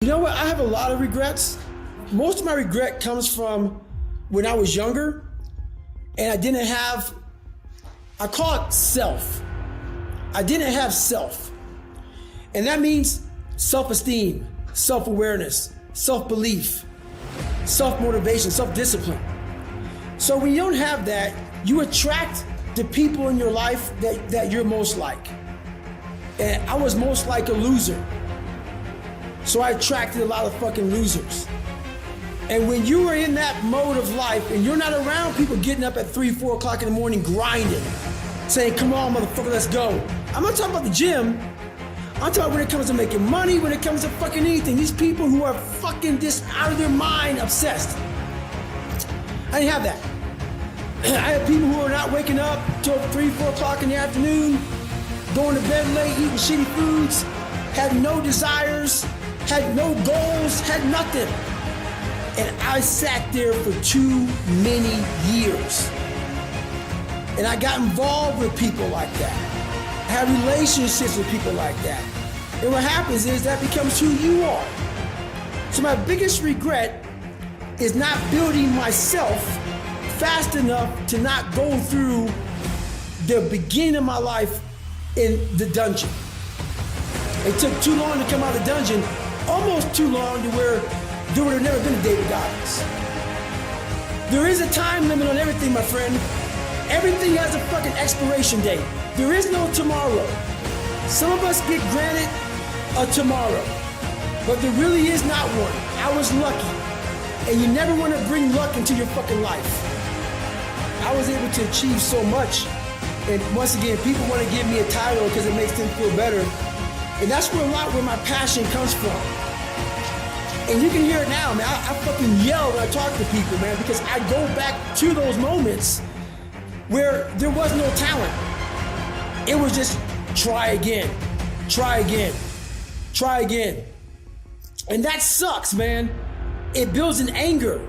You know what? I have a lot of regrets. Most of my regret comes from when I was younger and I didn't have, I call it self. I didn't have self. And that means self-esteem, self-awareness, self-belief, self-motivation, self-discipline. So when you don't have that, you attract the people in your life that you're most like. And I was most like a loser. So I attracted a lot of fucking losers. And when you are in that mode of life and you're not around people getting up at 3, 4 o'clock in the morning grinding, saying, come on, motherfucker, let's go. I'm not talking about the gym. I'm talking when it comes to making money, when it comes to fucking anything. These people who are fucking just out of their mind obsessed. I didn't have that. I had people who are not waking up till 3, 4 o'clock in the afternoon, going to bed late, eating shitty foods, had no desires, had no goals, had nothing. And I sat there for too many years. And I got involved with people like that. I had relationships with people like that. And what happens is that becomes who you are. So my biggest regret is not building myself fast enough to not go through the beginning of my life in the dungeon. It took too long to come out of the dungeon, almost too long to where there would have never been a David Goggins. There is a time limit on everything, my friend. Everything has a fucking expiration date. There is no tomorrow. Some of us get granted a tomorrow, but there really is not one. I was lucky, and you never want to bring luck into your fucking life. I was able to achieve so much, and once again, people want to give me a title because it makes them feel better, and that's where my passion comes from. And you can hear it now, man. I fucking yell when I talk to people, man, because I go back to those moments where there was no talent. It was just try again, try again, try again. And that sucks, man. It builds an anger.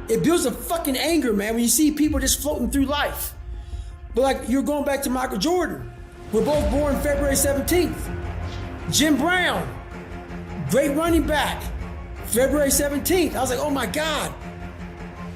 It builds a fucking anger, man, when you see people just floating through life. But like, you're going back to Michael Jordan. We're both born February 17th. Jim Brown, great running back, February 17th. I was like, oh my God.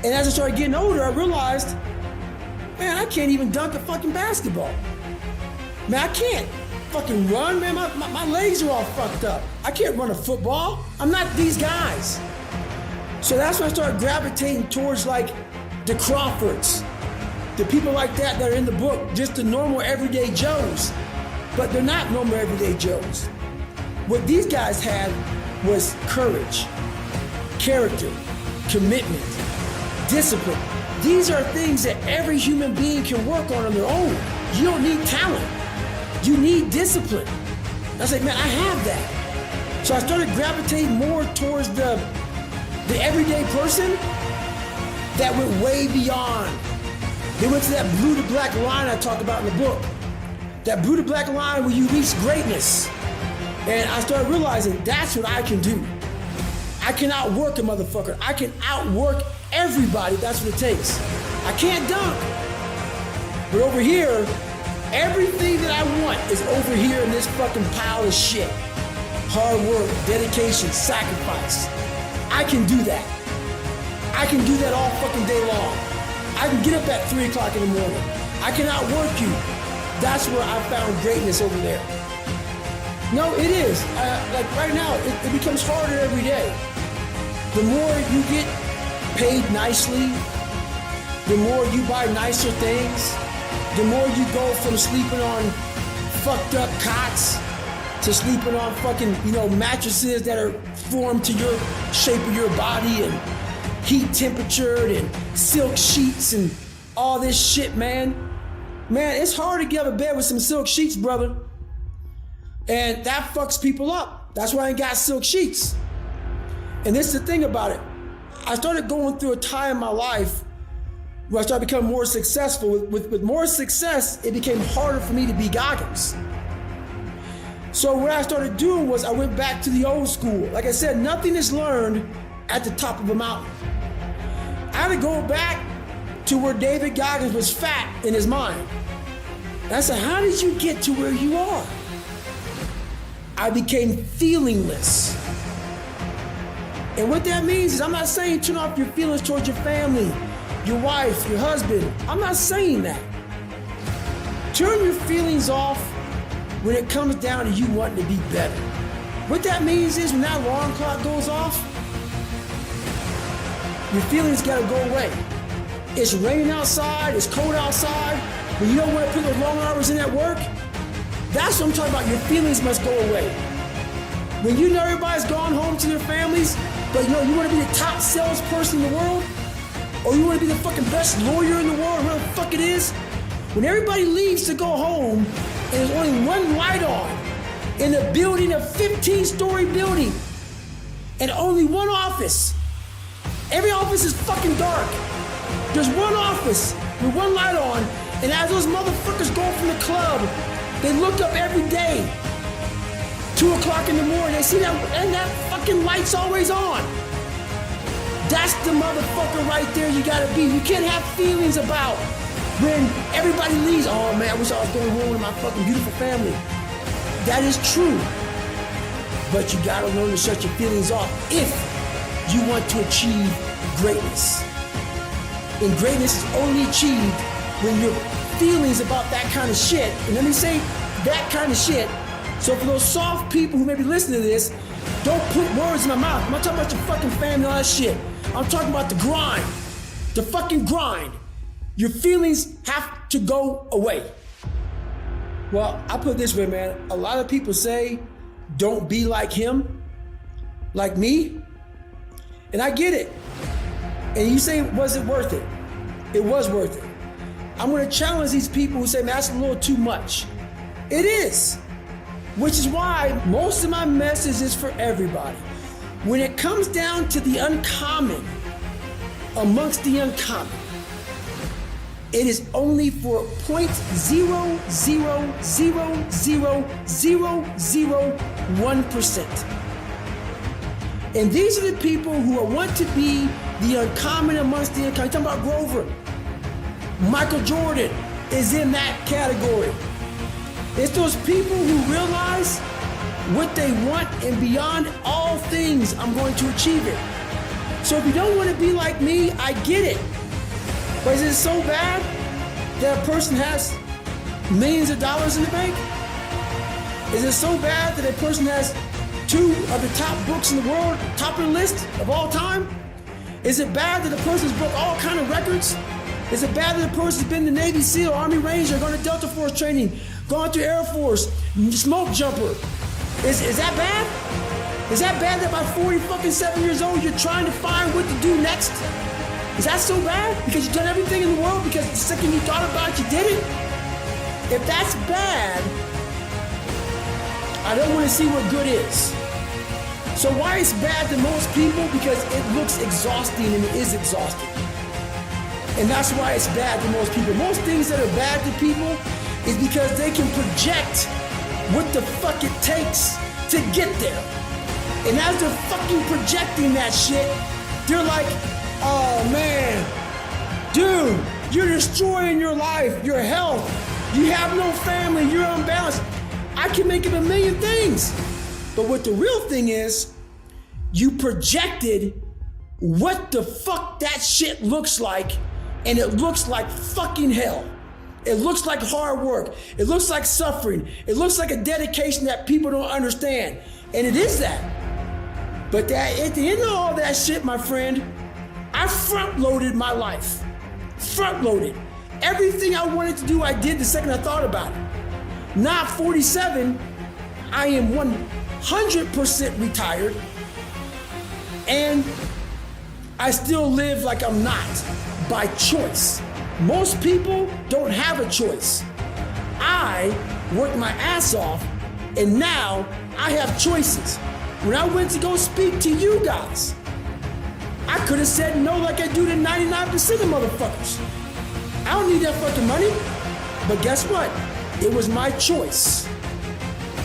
And as I started getting older, I realized, man, I can't even dunk a fucking basketball. Man, I can't fucking run, man. My legs are all fucked up. I can't run a football. I'm not these guys. So that's when I started gravitating towards like the Crawfords, the people like that are in the book, just the normal everyday Joes. But they're not normal everyday Joes. What these guys had was courage, character, commitment, discipline. These are things that every human being can work on their own. You don't need talent. You need discipline. I was like, man, I have that. So I started gravitating more towards the everyday person that went way beyond. They went to that blue to black line I talked about in the book. That blue to black line where you reach greatness. And I started realizing that's what I can do. I can outwork a motherfucker. I can outwork everybody. That's what it takes. I can't dunk. But over here, everything that I want is over here in this fucking pile of shit. Hard work, dedication, sacrifice. I can do that. I can do that all fucking day long. I can get up at 3 o'clock in the morning. I can outwork you. That's where I found greatness over there. No, it is. Like right now, it becomes harder every day. The more you get paid nicely, the more you buy nicer things, the more you go from sleeping on fucked up cots to sleeping on fucking, mattresses that are formed to your shape of your body and heat temperatured and silk sheets and all this shit, man. Man, it's hard to get out of bed with some silk sheets, brother. And that fucks people up. That's why I ain't got silk sheets. And this is the thing about it. I started going through a time in my life where I started becoming more successful. With more success, it became harder for me to be Goggins. So what I started doing was I went back to the old school. Like I said, nothing is learned at the top of a mountain. I had to go back to where David Goggins was fat in his mind. And I said, how did you get to where you are? I became feelingless. And what that means is I'm not saying turn off your feelings towards your family, your wife, your husband. I'm not saying that. Turn your feelings off when it comes down to you wanting to be better. What that means is when that alarm clock goes off, your feelings gotta go away. It's raining outside, it's cold outside, when you don't want to put those long hours in at work, that's what I'm talking about. Your feelings must go away. When you know everybody's gone home to their families, but you want to be the top salesperson in the world, or you want to be the fucking best lawyer in the world, whatever the fuck it is, when everybody leaves to go home and there's only one light on in a building, a 15-story building, and only one office. Every office is fucking dark. There's one office with one light on, and as those motherfuckers go from the club, they look up every day, 2 o'clock in the morning, they see that, and that fucking light's always on. That's the motherfucker right there you gotta be. You can't have feelings about when everybody leaves. Oh man, I wish I was going home with my fucking beautiful family. That is true. But you gotta learn to shut your feelings off if you want to achieve greatness. And greatness is only achieved when your feelings about that kind of shit, and let me say that kind of shit, so for those soft people who may be listening to this, don't put words in my mouth. I'm not talking about your fucking family and all that shit. I'm talking about the grind. The fucking grind. Your feelings have to go away. Well, I put it this way, man. A lot of people say, don't be like him, like me. And I get it. And you say, was it worth it? It was worth it. I'm going to challenge these people who say, man, that's a little too much. It is. Which is why most of my message is for everybody. When it comes down to the uncommon, amongst the uncommon, it is only for 0.0000001%. And these are the people who want to be the uncommon amongst the uncommon. I'm talking about Grover. Michael Jordan is in that category. It's those people who realize what they want, and beyond all things, I'm going to achieve it. So if you don't want to be like me, I get it. But is it so bad that a person has millions of dollars in the bank? Is it so bad that a person has 2 of the top books in the world, top of the list of all time? Is it bad that a person's broke all kind of records? Is it bad that a person's been the Navy SEAL, Army Ranger, gone to Delta Force training, gone through Air Force, smoke jumper? Is that bad? Is that bad that by 47 years old you're trying to find what to do next? Is that so bad? Because you've done everything in the world, because the second you thought about it, you did it? If that's bad, I don't want to see what good is. So why it's bad to most people? Because it looks exhausting, and it is exhausting. And that's why it's bad to most people. Most things that are bad to people is because they can project what the fuck it takes to get there. And as they're fucking projecting that shit, they're like, oh man, dude, you're destroying your life, your health. You have no family, you're unbalanced. I can make up a million things. But what the real thing is, you projected what the fuck that shit looks like, and it looks like fucking hell. It looks like hard work. It looks like suffering. It looks like a dedication that people don't understand. And it is that. But that, at the end of all that shit, my friend, I front-loaded my life. Front-loaded. Everything I wanted to do, I did the second I thought about it. Now at 47, I am 100% retired, and I still live like I'm not, by choice. Most people don't have a choice. I worked my ass off, and now I have choices. When I went to go speak to you guys, I could have said no like I do to 99% of motherfuckers. I don't need that fucking money. But guess what? It was my choice.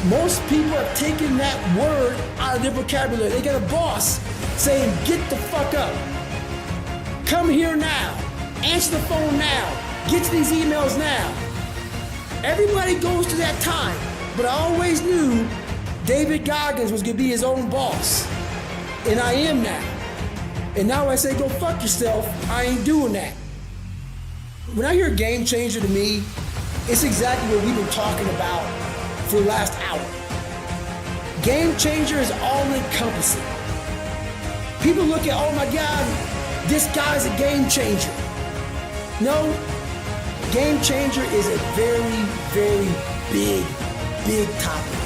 Most people have taken that word out of their vocabulary. They got a boss saying, get the fuck up. Come here now. Answer the phone now. Get to these emails now. Everybody goes to that time, but I always knew David Goggins was gonna be his own boss. And I am now. And now I say, go fuck yourself. I ain't doing that. When I hear game changer to me, it's exactly what we've been talking about for the last hour. Game changer is all encompassing. People look at, oh my God, this guy's a game changer. No, game changer is a very, very big topic.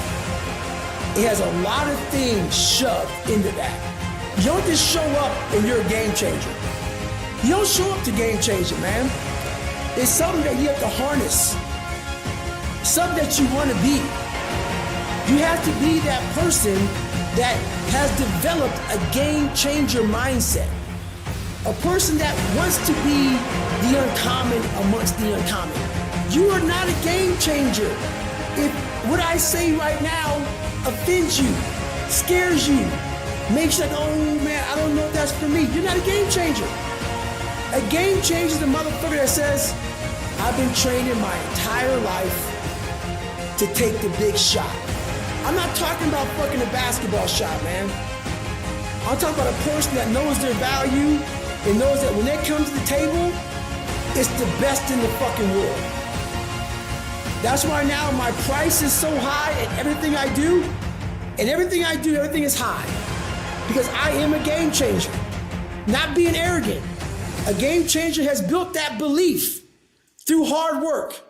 It has a lot of things shoved into that. You don't just show up and you're a game changer. You don't show up to game changer, man. It's something that you have to harness. Something that you want to be. You have to be that person that has developed a game changer mindset. A person that wants to be the uncommon amongst the uncommon. You are not a game changer. If what I say right now offends you, scares you, makes you like, oh man, I don't know if that's for me. You're not a game changer. A game changer is the motherfucker that says, I've been training my entire life to take the big shot. I'm not talking about fucking a basketball shot, man. I'm talking about a person that knows their value and knows that when they come to the table, it's the best in the fucking world. That's why now my price is so high at everything I do, and everything I do, everything is high. Because I am a game changer. Not being arrogant. A game changer has built that belief through hard work.